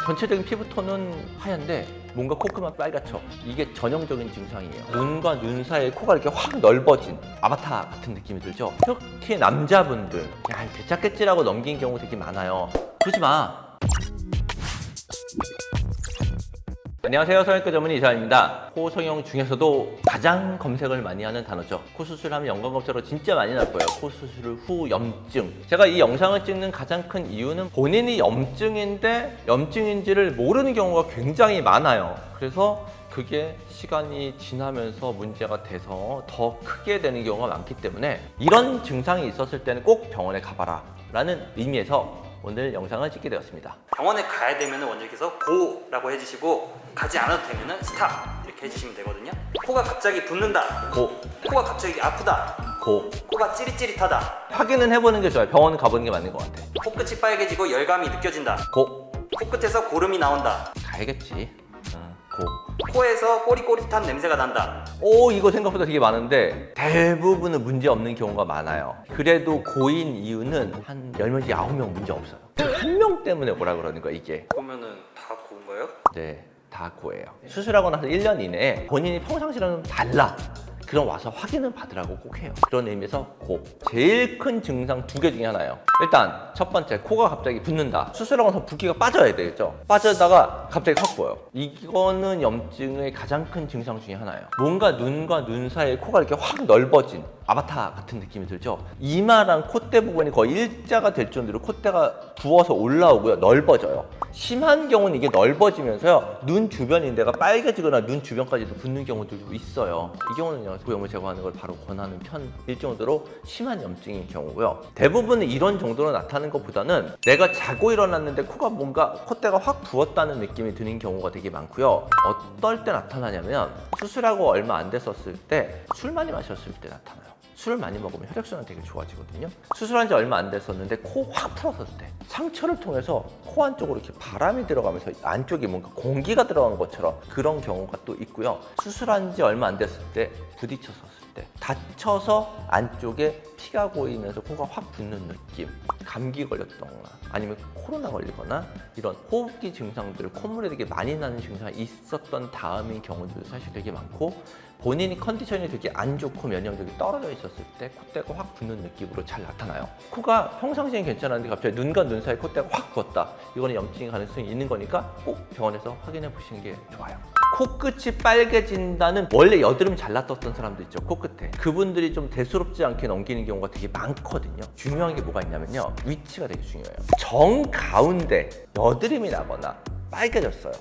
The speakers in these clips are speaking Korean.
전체적인 피부톤은 하얀데 뭔가 코끝만 빨갛죠. 이게 전형적인 증상이에요. 눈과 눈 사이에 코가 이렇게 확 넓어진 아바타 같은 느낌이 들죠. 특히 남자분들 야 괜찮겠지라고 넘긴 경우 되게 많아요. 그러지 마. 안녕하세요. 성형외과 전문의 이사입니다. 코 성형 중에서도 가장 검색을 많이 하는 단어죠. 코 수술하면 영광검사로 진짜 많이 날 거예요. 코 수술 후 염증. 제가 이 영상을 찍는 가장 큰 이유는 본인이 염증인데 염증인지를 모르는 경우가 굉장히 많아요. 그래서 그게 시간이 지나면서 문제가 돼서 더 크게 되는 경우가 많기 때문에 이런 증상이 있었을 때는 꼭 병원에 가봐라 라는 의미에서 오늘 영상을 찍게 되었습니다. 병원에 가야 되면 원장님께서 고라고 해주시고 가지 않아도 되면 스탑 이렇게 해주시면 되거든요. 코가 갑자기 붓는다, 고, 코가 갑자기 아프다, 고. 코가 찌릿찌릿하다, 확인은 해보는 게 좋아요. 병원 가보는 게 맞는 것 같아. 코끝이 빨개지고 열감이 느껴진다, 고. 코끝에서 고름이 나온다, 가야겠지. 고. 코에서 꼬릿꼬릿한 냄새가 난다. 오, 이거 생각보다 되게 많은데 대부분은 문제 없는 경우가 많아요. 그래도 고인 이유는 한 10명 중에 9명 문제 없어요. 한 명 때문에 오라 그러는 거야 이게. 그러면은 다 고인가요? 네, 다 고예요. 수술하고 나서 1년 이내에 본인이 평상시랑은 달라. 그럼 와서 확인을 받으라고 꼭 해요. 그런 의미에서 고. 제일 큰 증상 2개 중에 하나예요. 일단 첫 번째, 코가 갑자기 붓는다. 수술하고 나서 붓기가 빠져야 되겠죠. 빠져다가 갑자기 확 보여요. 이거는 염증의 가장 큰 증상 중에 하나예요. 뭔가 눈과 눈 사이에 코가 이렇게 확 넓어진 아바타 같은 느낌이 들죠. 이마랑 콧대 부분이 거의 일자가 될 정도로 콧대가 부어서 올라오고요. 넓어져요. 심한 경우는 이게 넓어지면서요. 눈 주변인 데가 빨개지거나 눈 주변까지도 붓는 경우들도 있어요. 이 경우는 보형물 제거하는 걸 바로 권하는 편일 정도로 심한 염증인 경우고요. 대부분은 이런 정도로 나타나는 것보다는 내가 자고 일어났는데 코가 뭔가 콧대가 확 부었다는 느낌이 드는 경우가 되게 많고요. 어떨 때 나타나냐면 수술하고 얼마 안 됐었을 때 술 많이 마셨을 때 나타나요. 술을 많이 먹으면 혈액순환 되게 좋아지거든요. 수술한 지 얼마 안 됐었는데 코 확 풀었을 때 상처를 통해서 코 안쪽으로 이렇게 바람이 들어가면서 안쪽에 뭔가 공기가 들어간 것처럼 그런 경우가 또 있고요. 수술한 지 얼마 안 됐을 때 부딪혔었을 때 다쳐서 안쪽에 피가 고이면서 코가 확 붓는 느낌, 감기 걸렸거나 아니면 코로나 걸리거나 이런 호흡기 증상들, 콧물이 되게 많이 나는 증상이 있었던 다음인 경우들도 사실 되게 많고 본인이 컨디션이 되게 안 좋고 면역력이 떨어져 있었을 때 콧대가 확 붓는 느낌으로 잘 나타나요. 코가 평상시엔 괜찮았는데 갑자기 눈과 눈 사이 콧대가 확 부었다. 이거는 염증의 가능성이 있는 거니까 꼭 병원에서 확인해 보시는 게 좋아요. 코끝이 빨개진다는 원래 여드름 잘 났었던 사람도 있죠. 코끝에. 그분들이 좀 대수롭지 않게 넘기는 경우가 되게 많거든요. 중요한 게 뭐가 있냐면요. 위치가 되게 중요해요. 정 가운데 여드름이 나거나 빨개졌어요.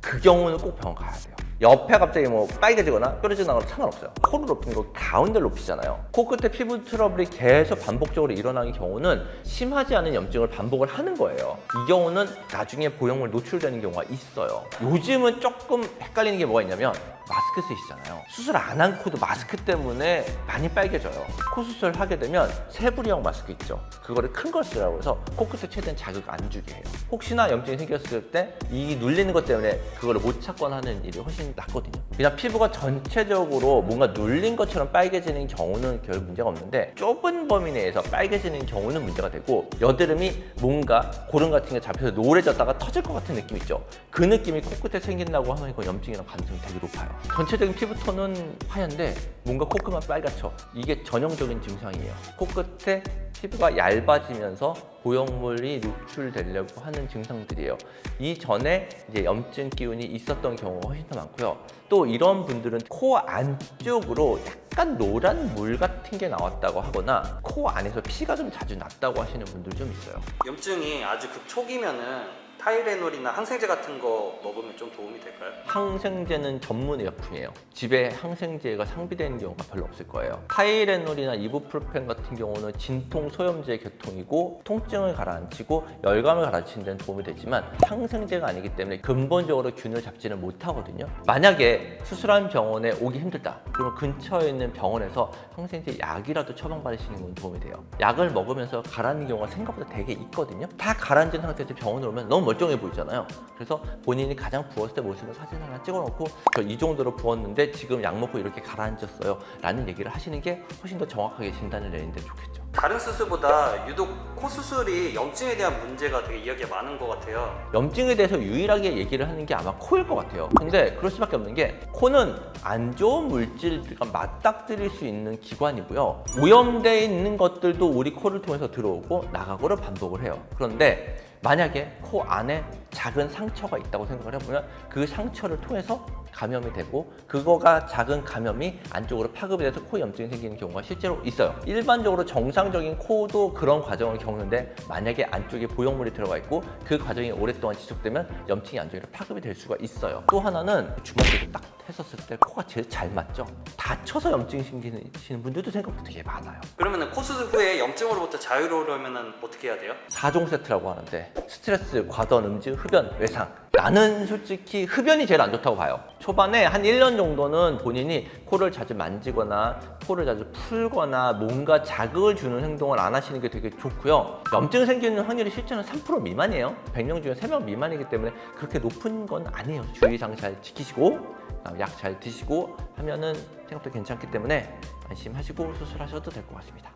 그 경우는 꼭 병원 가야 돼요. 옆에 갑자기 뭐 빨개지거나 뾰루지거나 나가도 상관없어요. 코를 높이는 거 가운데를 높이잖아요. 코끝에 피부 트러블이 계속 반복적으로 일어나는 경우는 심하지 않은 염증을 반복을 하는 거예요. 이 경우는 나중에 보형물 노출되는 경우가 있어요. 요즘은 조금 헷갈리는 게 뭐가 있냐면 마스크 쓰시잖아요. 수술 안 한 코도 마스크 때문에 많이 빨개져요. 코 수술 하게 되면 세부리형 마스크 있죠. 그거를 큰 걸 쓰라고 해서 코끝에 최대한 자극 안 주게 해요. 혹시나 염증이 생겼을 때 이 눌리는 것 때문에 그거를 못 찾거나 하는 일이 훨씬 낫거든요. 그냥 피부가 전체적으로 뭔가 눌린 것처럼 빨개지는 경우는 별 문제가 없는데 좁은 범위 내에서 빨개지는 경우는 문제가 되고 여드름이 뭔가 고름 같은 게 잡혀서 노래졌다가 터질 것 같은 느낌 있죠. 그 느낌이 코끝에 생긴다고 하면 이거 염증이랑 가능성이 되게 높아요. 전체적인 피부톤은 하얀데 뭔가 코끝만 빨갛죠. 이게 전형적인 증상이에요. 코끝에 피부가 얇아지면서 보형물이 노출되려고 하는 증상들이에요. 이전에 이제 염증 기운이 있었던 경우가 훨씬 더 많고요. 또 이런 분들은 코 안쪽으로 약간 노란 물 같은 게 나왔다고 하거나 코 안에서 피가 좀 자주 났다고 하시는 분들 좀 있어요. 염증이 아주 극초기면은 타이레놀이나 항생제 같은 거 먹으면 좀 도움이 될까요? 항생제는 전문 의약품이에요. 집에 항생제가 상비되는 경우가 별로 없을 거예요. 타이레놀이나 이부프로펜 같은 경우는 진통 소염제 계통이고 통증을 가라앉히고 열감을 가라앉히는 데는 도움이 되지만 항생제가 아니기 때문에 근본적으로 균을 잡지는 못하거든요. 만약에 수술한 병원에 오기 힘들다. 그러면 근처에 있는 병원에서 항생제 약이라도 처방받으시는 건 도움이 돼요. 약을 먹으면서 가라앉는 경우가 생각보다 되게 있거든요. 다 가라앉은 상태에서 병원에 오면 너무 멀쩡해 보이잖아요. 그래서 본인이 가장 부었을 때 모습을 사진 하나 찍어놓고 저 이 정도로 부었는데 지금 약 먹고 이렇게 가라앉았어요 라는 얘기를 하시는 게 훨씬 더 정확하게 진단을 내리는 데 좋겠죠. 다른 수술보다 유독 코 수술이 염증에 대한 문제가 되게 이야기가 많은 것 같아요. 염증에 대해서 유일하게 얘기를 하는 게 아마 코일 것 같아요. 근데 그럴 수밖에 없는 게 코는 안 좋은 물질들과 맞닥뜨릴 수 있는 기관이고요. 오염되어 있는 것들도 우리 코를 통해서 들어오고 나가고를 반복을 해요. 그런데 만약에 코 안에 작은 상처가 있다고 생각을 해보면 그 상처를 통해서 감염이 되고 그거가 작은 감염이 안쪽으로 파급이 돼서 코 염증이 생기는 경우가 실제로 있어요. 일반적으로 정상적인 코도 그런 과정을 겪는데 만약에 안쪽에 보형물이 들어가 있고 그 과정이 오랫동안 지속되면 염증이 안쪽으로 파급이 될 수가 있어요. 또 하나는 주먹으로 딱 했었을 때 코가 제일 잘 맞죠. 다쳐서 염증이 생기시는 분들도 생각보다 되게 많아요. 그러면 코 수술 후에 염증으로부터 자유로우려면 어떻게 해야 돼요? 4종 세트라고 하는데 스트레스, 과도한 음주, 흡연, 외상. 나는 솔직히 흡연이 제일 안 좋다고 봐요. 초반에 한 1년 정도는 본인이 코를 자주 만지거나 코를 자주 풀거나 뭔가 자극을 주는 행동을 안 하시는 게 되게 좋고요. 염증 생기는 확률이 실제는 3% 미만이에요. 100명 중에 3명 미만이기 때문에 그렇게 높은 건 아니에요. 주의사항 잘 지키시고 약 잘 드시고 하면은 생각보다 괜찮기 때문에 안심하시고 수술하셔도 될 것 같습니다.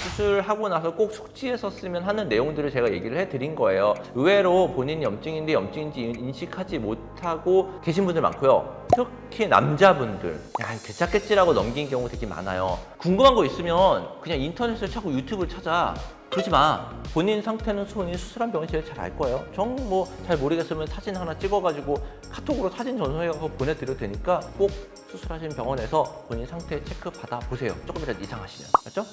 수술하고 나서 꼭 숙지해서 쓰면 하는 내용들을 제가 얘기를 해드린 거예요. 의외로 본인이 염증인데 염증인지 인식하지 못하고 계신 분들 많고요. 특히 남자분들 야 괜찮겠지라고 넘긴 경우 되게 많아요. 궁금한 거 있으면 그냥 인터넷을 찾고 유튜브를 찾아. 그러지 마. 본인 상태는 본인이 수술한 병원이 제일 잘 알 거예요. 정 뭐 잘 모르겠으면 사진 하나 찍어가지고 카톡으로 사진 전송해서 보내드려도 되니까 꼭 수술하신 병원에서 본인 상태 체크 받아보세요. 조금이라도 이상하시면. 맞죠?